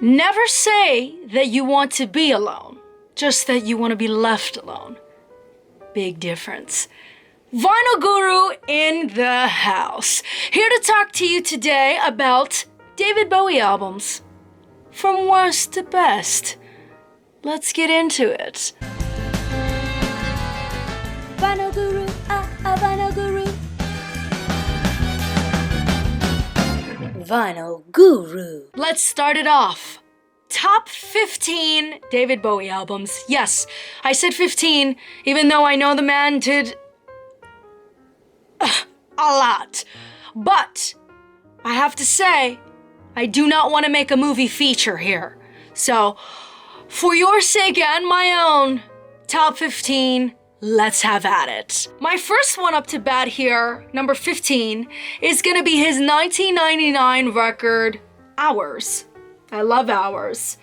Never say that you want to be alone, just that you want to be left alone. Big difference. Vinyl Guru in the house. Here to talk to you today about David Bowie albums. From worst to best. Let's get into it. Vinyl Guru, Vinyl Guru. Vinyl Guru. Let's start it off. Top 15 David Bowie albums. Yes, I said 15, even though I know the man did a lot. But I have to say, I do not want to make a movie feature here. So, for your sake and my own, top 15, let's have at it. My first one up to bat here, number 15, is gonna be his 1999 record, Hours. I love Hours.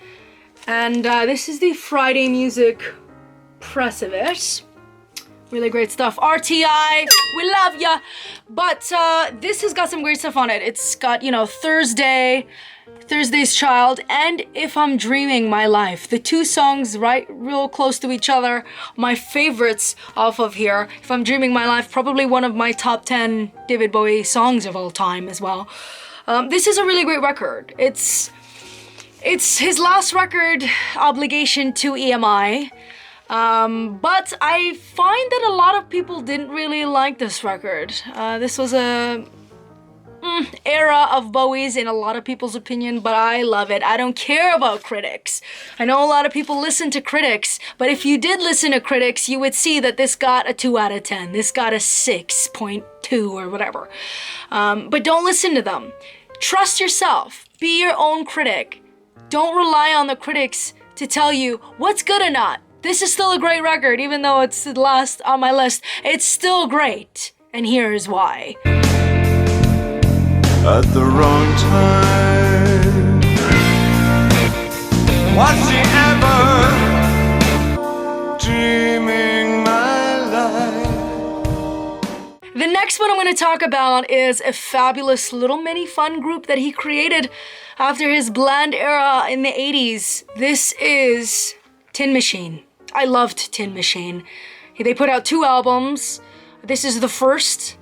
And this is the Friday music press of it. Really great stuff. RTI, we love ya. But this has got some great stuff on it. It's got, you know, Thursday's Child, and If I'm Dreaming My Life. The two songs right real close to each other. My favorites off of here. If I'm Dreaming My Life, probably one of my top 10 David Bowie songs of all time as well. This is a really great record. It's his last record, Obligation to EMI. But I find that a lot of people didn't really like this record. This was a era of Bowie's in a lot of people's opinion, but I love it. I don't care about critics. I know a lot of people listen to critics, but if you did listen to critics, you would see that this got a 2 out of 10. This got a 6.2 or whatever. But don't listen to them. Trust yourself. Be your own critic. Don't rely on the critics to tell you what's good or not. This is still a great record, even though it's the last on my list. It's still great, and here's why. At the wrong time, was he ever dreaming my life? The next one I'm going to talk about is a fabulous little mini fun group that he created after his bland era in the 80s. This is Tin Machine. I loved Tin Machine. They put out 2 albums. This is the first.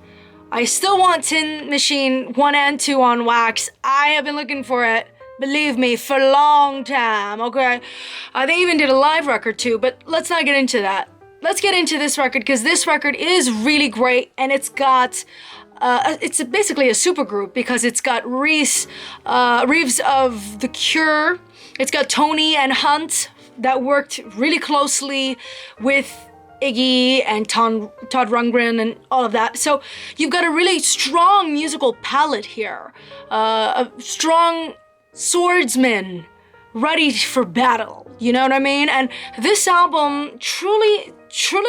I still want Tin Machine 1 and 2 on wax. I have been looking for it, believe me, for a long time, okay? They even did a live record too, but let's not get into that. Let's get into this record, because this record is really great, and it's got, it's basically a supergroup, because it's got Reeves of The Cure, it's got Tony and Hunt that worked really closely with Iggy and Todd Rundgren and all of that. So you've got a really strong musical palette here. A strong swordsman ready for battle. You know what I mean? And this album, truly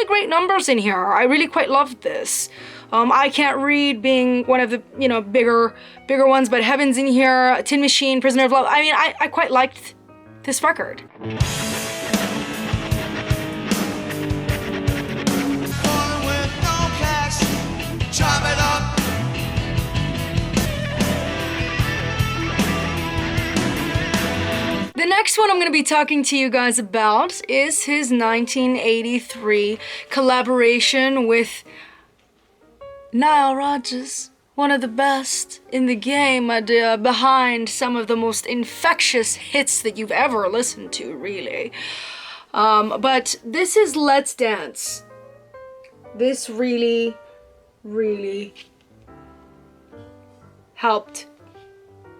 great numbers in here. I really quite loved this. I Can't Read being one of the, you know, bigger ones, but Heaven's in here, Tin Machine, Prisoner of Love. I mean, I quite liked this record. The next one I'm going to be talking to you guys about is his 1983 collaboration with Nile Rodgers, one of the best in the game, Medea, behind some of the most infectious hits that you've ever listened to, really. But this is Let's Dance. This really helped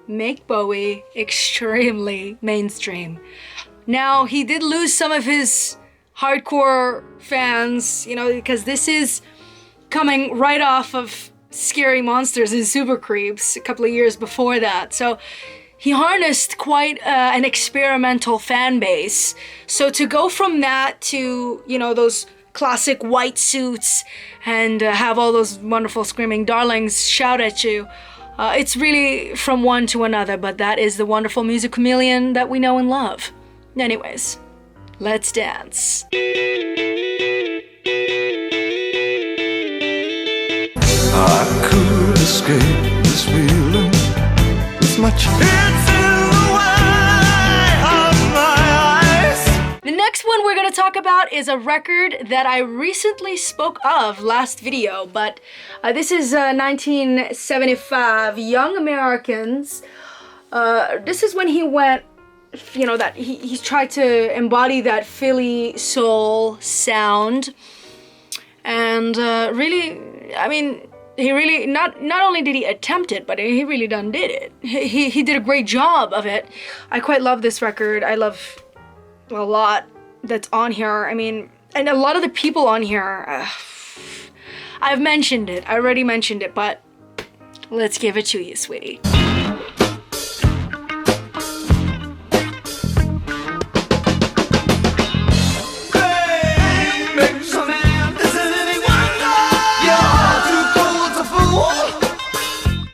make Bowie extremely mainstream. Now, he did lose some of his hardcore fans, you know, because this is coming right off of Scary Monsters and Super Creeps a couple of years before that. So he harnessed quite an experimental fan base. So to go from that to, you know, those classic white suits and have all those wonderful screaming darlings shout at you, it's really from one to another, but that is the wonderful music chameleon that we know and love. Anyways, let's dance. I could escape this feeling with my chance in the wild. next one we're gonna talk about is a record that I recently spoke of last video, but this is 1975, Young Americans. This is when he went, you know, that he tried to embody that Philly soul sound. And really, I mean, he really, not only did he attempt it, but he really done did it. He did a great job of it. I quite love this record. I love a lot that's on here. I mean, and a lot of the people on here, I've mentioned it. I already mentioned it, but let's give it to you, sweetie.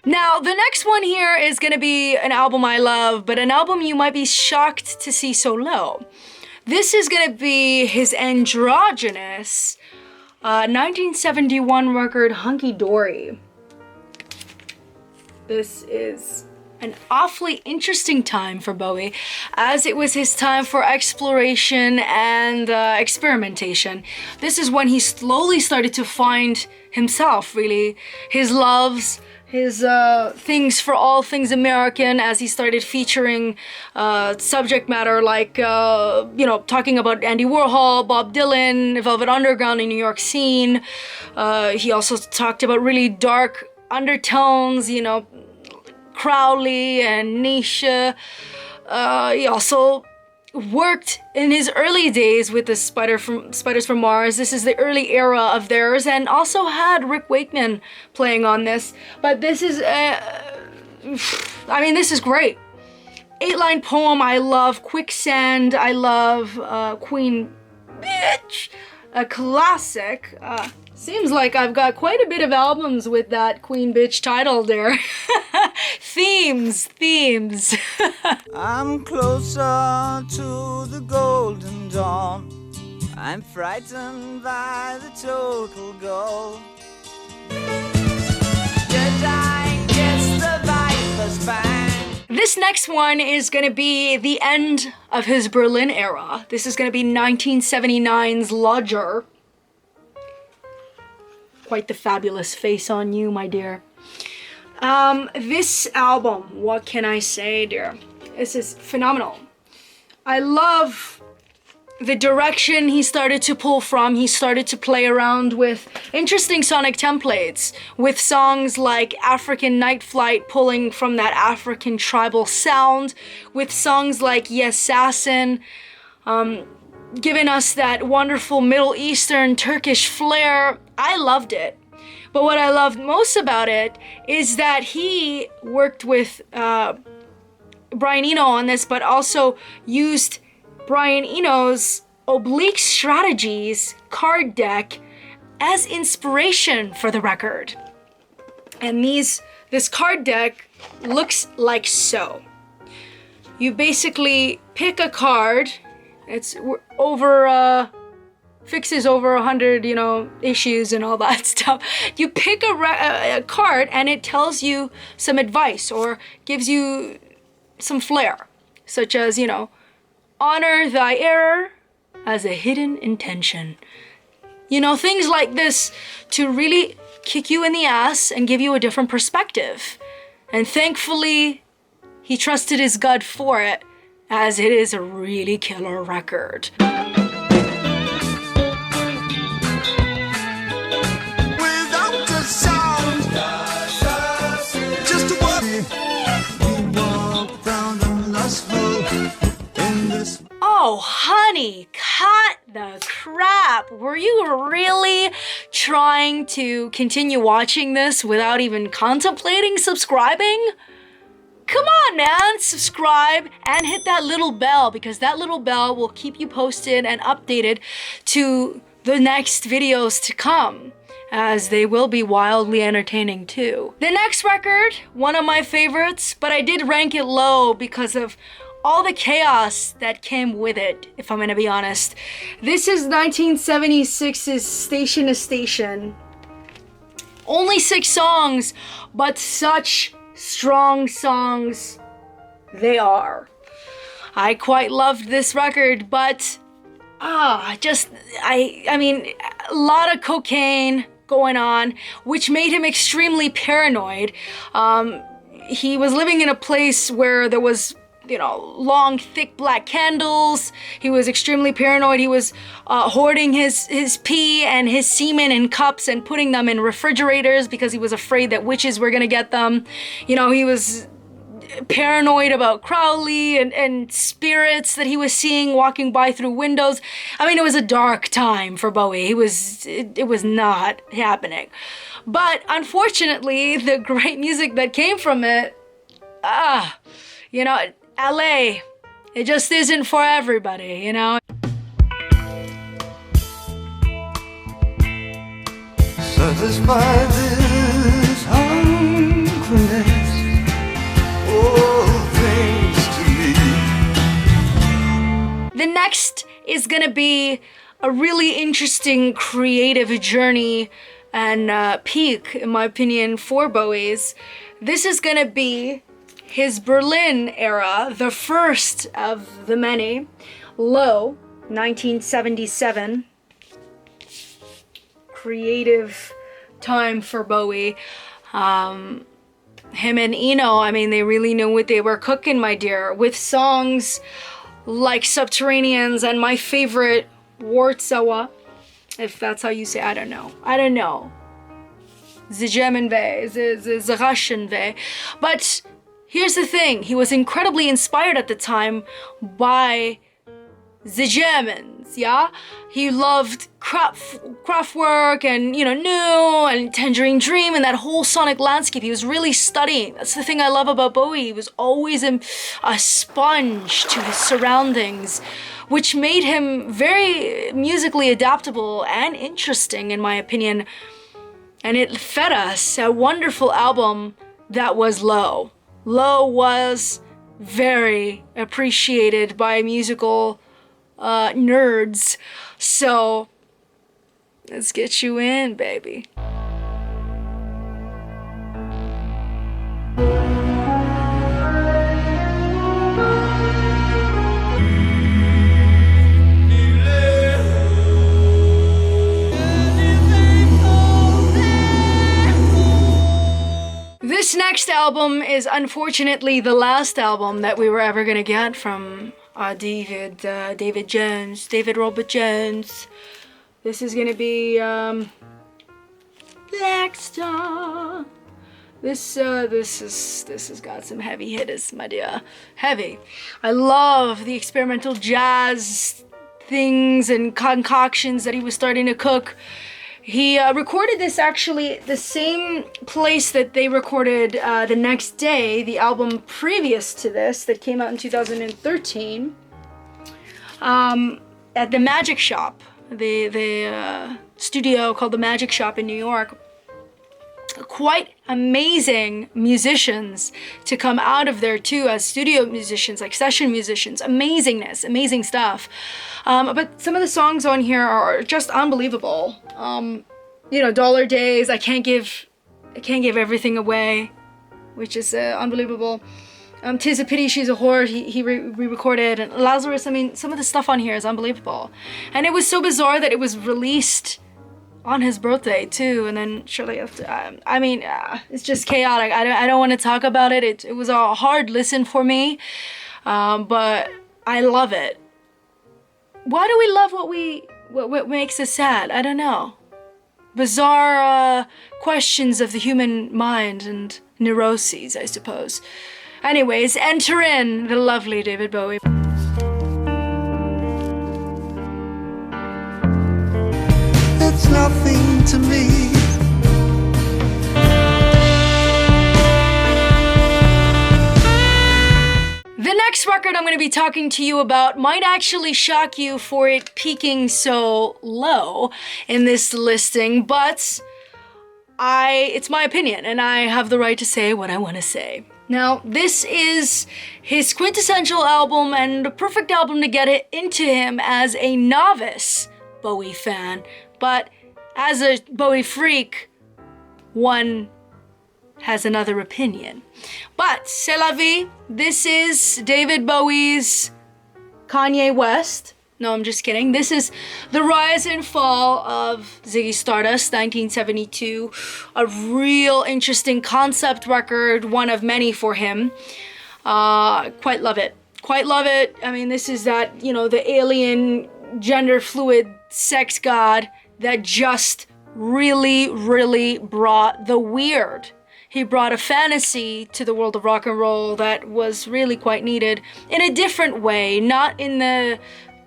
Now, the next one here is gonna be an album I love, but an album you might be shocked to see so low. This is gonna be his androgynous 1971 record, Hunky Dory. This is an awfully interesting time for Bowie, as it was his time for exploration and experimentation. This is when he slowly started to find himself, really, his loves, his things for all things American, as he started featuring subject matter like, you know, talking about Andy Warhol, Bob Dylan, Velvet Underground in New York scene. He also talked about really dark undertones, you know, Crowley and Nietzsche. He also worked in his early days with the Spiders from Mars. This is the early era of theirs, and also had Rick Wakeman playing on this. But this is, I mean, this is great. 8-line poem, I love. Quicksand, I love. Queen Bitch, a classic. Seems like I've got quite a bit of albums with that Queen Bitch title there. Themes. I'm closer to the golden dawn. I'm frightened by the total goal. Jedi gets the viper's fang. This next one is gonna be the end of his Berlin era. This is gonna be 1979's Lodger. Quite the fabulous face on you, my dear. This album, what can I say, dear? This is phenomenal. I love the direction he started to pull from. He started to play around with interesting sonic templates, with songs like African Night Flight pulling from that African tribal sound, with songs like Yes Assassin, giving us that wonderful Middle Eastern Turkish flair. I loved it. But what I loved most about it is that he worked with Brian Eno on this, but also used Brian Eno's Oblique Strategies card deck as inspiration for the record. And this card deck looks like so. You basically pick a card. It's over fixes over 100, you know, issues and all that stuff. You pick a card and it tells you some advice or gives you some flair, such as, you know, honor thy error as a hidden intention. You know, things like this to really kick you in the ass and give you a different perspective. And thankfully, he trusted his gut for it, as it is a really killer record. Oh, honey, cut the crap. Were you really trying to continue watching this without even contemplating subscribing? Come on, man, subscribe and hit that little bell, because that little bell will keep you posted and updated to the next videos to come, as they will be wildly entertaining too. The next record, one of my favorites, but I did rank it low because of all the chaos that came with it, if I'm gonna be honest. This is 1976's Station to Station. Only 6 songs, but such strong songs they are. I quite loved this record, but I mean, a lot of cocaine going on, which made him extremely paranoid. He was living in a place where there was, long, thick black candles. He was extremely paranoid. He was hoarding his pee and his semen in cups and putting them in refrigerators because he was afraid that witches were gonna get them. He was paranoid about Crowley and spirits that he was seeing walking by through windows. I mean, it was a dark time for Bowie. It was not happening. But unfortunately, the great music that came from it, LA, it just isn't for everybody, Satisfy this hungriness, all things to me. The next is gonna be a really interesting creative journey and peak, in my opinion, for Bowie's. This is gonna be his Berlin era, the first of the many. Low, 1977. Creative time for Bowie. Him and Eno, I mean, they really knew what they were cooking, my dear, with songs like Subterraneans and my favorite, Wartzawa, if that's how you say, I don't know. The German way, the Russian way. But here's the thing, he was incredibly inspired at the time by the Germans, yeah? He loved Kraftwerk and, New and Tangerine Dream and that whole sonic landscape. He was really studying. That's the thing I love about Bowie. He was always a sponge to his surroundings, which made him very musically adaptable and interesting, in my opinion. And it fed us a wonderful album that was Low. Low was very appreciated by musical nerds. So let's get you in, baby. This next album is unfortunately the last album that we were ever gonna get from David Robert Jones. This is gonna be Black Star. This has got some heavy hitters, my dear. Heavy. I love the experimental jazz things and concoctions that he was starting to cook. He recorded this actually at the same place that they recorded The Next Day, the album previous to this that came out in 2013, at the Magic Shop, the studio called the Magic Shop in New York. Quite amazing musicians to come out of there too as studio musicians, like session musicians. Amazingness, amazing stuff. But some of the songs on here are just unbelievable. Dollar Days, I can't give everything away, which is unbelievable. 'Tis a Pity She's a Whore, he re-recorded, and Lazarus. I mean, some of the stuff on here is unbelievable. And it was so bizarre that it was released on his birthday too, and then shortly after. It's just chaotic. I don't want to talk about it. It was a hard listen for me, but I love it. Why do we love what makes us sad? I don't know. Bizarre questions of the human mind and neuroses, I suppose. Anyways, enter in the lovely David Bowie. It's nothing to me. The next record I'm going to be talking to you about might actually shock you for it peaking so low in this listing, but it's my opinion and I have the right to say what I want to say. Now, this is his quintessential album and the perfect album to get it into him as a novice Bowie fan, but as a Bowie freak, one has another opinion. But, c'est la vie, this is David Bowie's Kanye West. No, I'm just kidding. This is the rise and fall of Ziggy Stardust, 1972. A real interesting concept record, one of many for him. Quite love it. Quite love it. I mean, this is that, the alien, gender fluid sex god that just really, really brought the weird. He brought a fantasy to the world of rock and roll that was really quite needed in a different way, not in the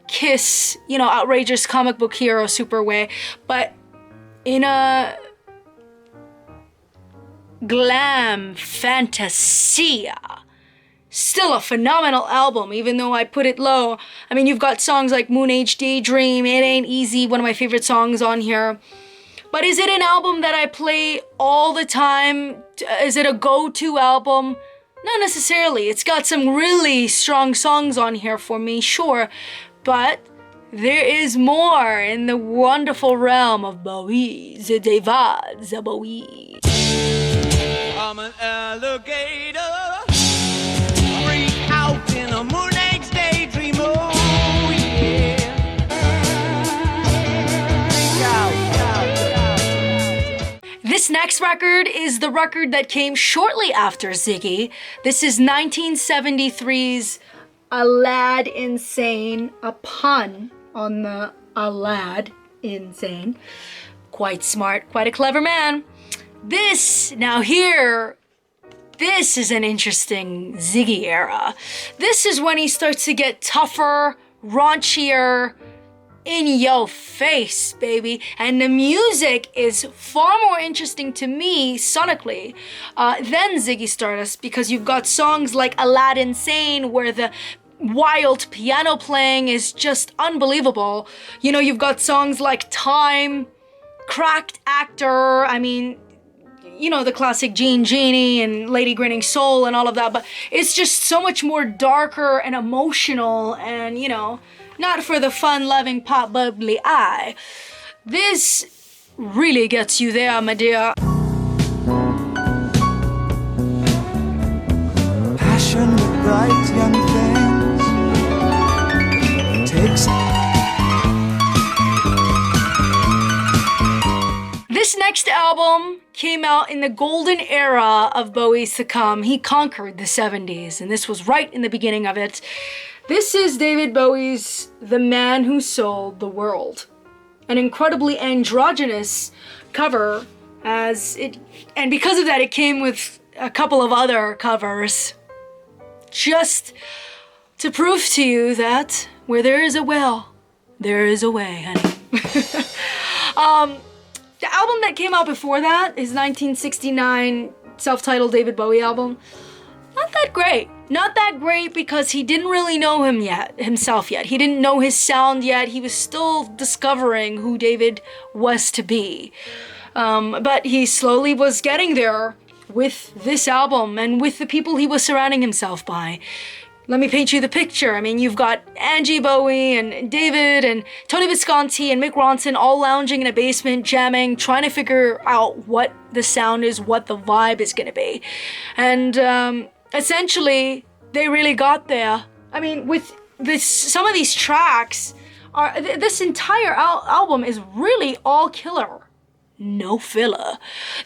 Kiss, outrageous comic book hero super way, but in a glam fantasia. Still a phenomenal album, even though I put it low. I mean, you've got songs like Moon Age Daydream, It Ain't Easy, one of my favorite songs on here. But is it an album that I play all the time? Is it a go-to album? Not necessarily. It's got some really strong songs on here for me, sure. But there is more in the wonderful realm of Bowie, the David Bowie. I'm an alligator, freak out in a Moon Age Daydream, oh yeah. This next record is the record that came shortly after Ziggy. This is 1973's A Lad Insane, a pun on the A Lad Insane. Quite smart, quite a clever man. This is an interesting Ziggy era. This is when he starts to get tougher, raunchier, in your face, baby. And the music is far more interesting to me sonically than Ziggy Stardust, because you've got songs like A Lad Insane where the wild piano playing is just unbelievable. You've got songs like Time, Cracked Actor, I mean, the classic Genie and Lady Grinning Soul and all of that, but it's just so much more darker and emotional and, not for the fun-loving, pop-bubbly eye. This really gets you there, Medea. Passionate, bright young things. Takes. This next album came out in the golden era of Bowie's to come. He conquered the 70s, and this was right in the beginning of it. This is David Bowie's The Man Who Sold the World. An incredibly androgynous cover, and because of that it came with a couple of other covers. Just to prove to you that where there is a will, there is a way, honey. The album that came out before that is 1969 self-titled David Bowie album. Not that great. Not that great because he didn't really know himself yet. He didn't know his sound yet. He was still discovering who David was to be. But he slowly was getting there with this album and with the people he was surrounding himself by. Let me paint you the picture. I mean, you've got Angie Bowie and David and Tony Visconti and Mick Ronson all lounging in a basement, jamming, trying to figure out what the sound is, what the vibe is going to be. And essentially, they really got there. I mean, with some of these tracks, this entire album is really all killer. No filler.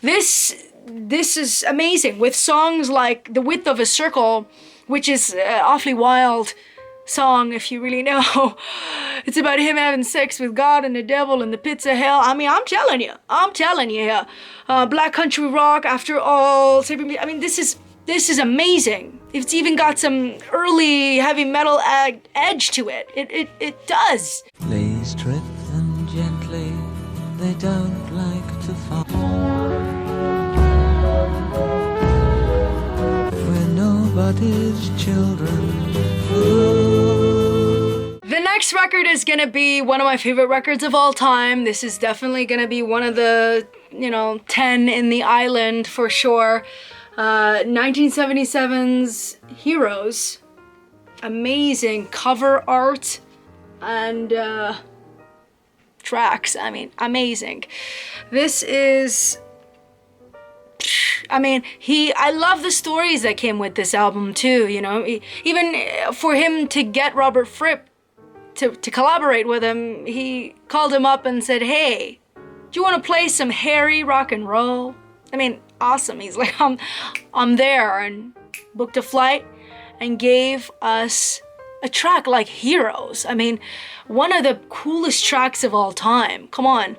This is amazing, with songs like The Width of a Circle, which is an awfully wild song, if you really know. It's about him having sex with God and the devil in the pits of hell. I mean, I'm telling you here. Black Country Rock, After All. I mean, this is amazing. It's even got some early heavy metal edge to it. It does. Please tread them gently, they don't like to fall. We're nobody's children. Ooh. The next record is gonna be one of my favorite records of all time. This is definitely gonna be one of the, 10 in the island for sure. 1977's Heroes. Amazing cover art and tracks. I mean, amazing. This is... I love the stories that came with this album too, Even for him to get Robert Fripp to collaborate with him, he called him up and said, "Hey, do you want to play some hairy rock and roll?" I mean, awesome. He's like, I'm there, and booked a flight and gave us a track like Heroes. I mean, one of the coolest tracks of all time. Come on.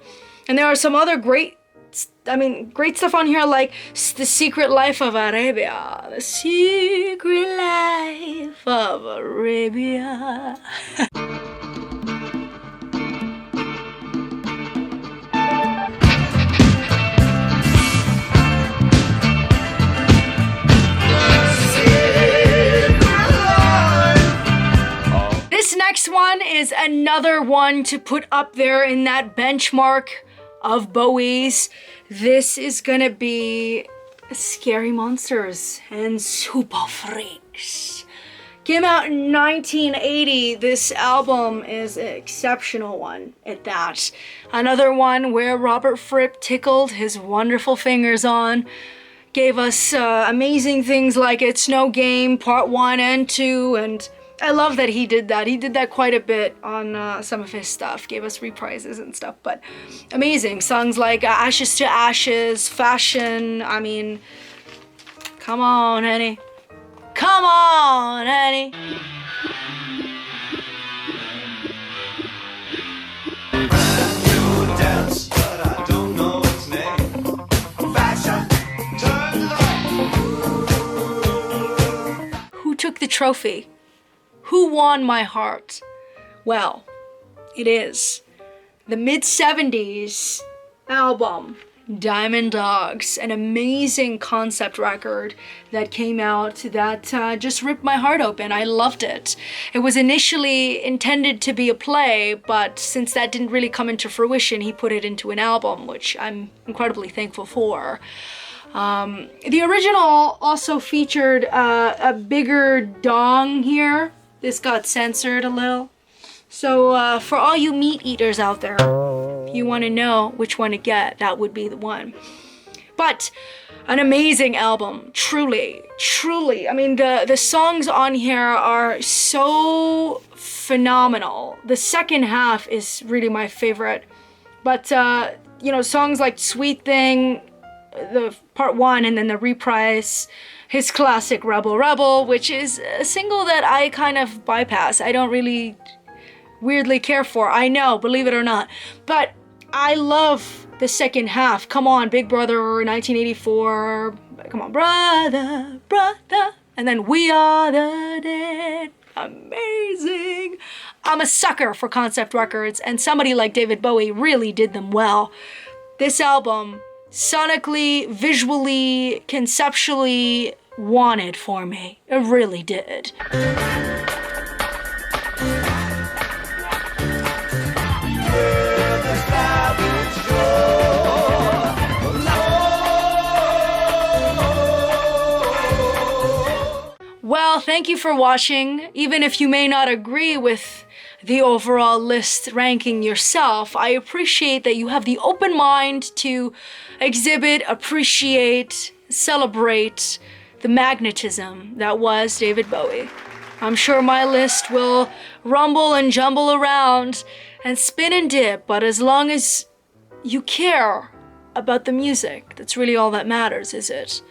And there are some other great stuff on here, like The Secret Life of Arabia. The Secret Life of Arabia. This next one is another one to put up there in that benchmark of Bowie's. This is gonna be Scary Monsters and Super Freaks. Came out in 1980. This album is an exceptional one at that. Another one where Robert Fripp tickled his wonderful fingers on. Gave us amazing things like It's No Game, Part 1 and 2, and I love that he did that. He did that quite a bit on some of his stuff. Gave us reprises and stuff, but amazing. Songs like Ashes to Ashes, Fashion. I mean, come on, honey. Come on, honey. Dance, but I don't know its name. Fashion, turn left. Who took the trophy? Who won my heart? Well, it is the mid-70s album, Diamond Dogs, an amazing concept record that came out that just ripped my heart open. I loved it. It was initially intended to be a play, but since that didn't really come into fruition, he put it into an album, which I'm incredibly thankful for. The original also featured a bigger dong here. This got censored a little. So for all you meat eaters out there, if you want to know which one to get, that would be the one. But an amazing album, truly, truly. I mean, the songs on here are so phenomenal. The second half is really my favorite. But, songs like Sweet Thing, the Part 1, and then the reprise, his classic Rebel Rebel, which is a single that I kind of bypass. I don't really weirdly care for. I know, believe it or not. But I love the second half. Come on, Big Brother, 1984. Come on, brother, brother. And then We Are the Dead. Amazing. I'm a sucker for concept records, and somebody like David Bowie really did them well. This album, sonically, visually, conceptually, wanted for me. It really did. Well, thank you for watching. Even if you may not agree with the overall list ranking yourself, I appreciate that you have the open mind to exhibit, appreciate, celebrate the magnetism that was David Bowie. I'm sure my list will rumble and jumble around and spin and dip, but as long as you care about the music, that's really all that matters, is it?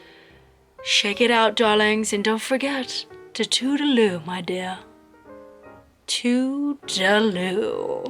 Shake it out, darlings, and don't forget to toodaloo, my dear. Toodaloo.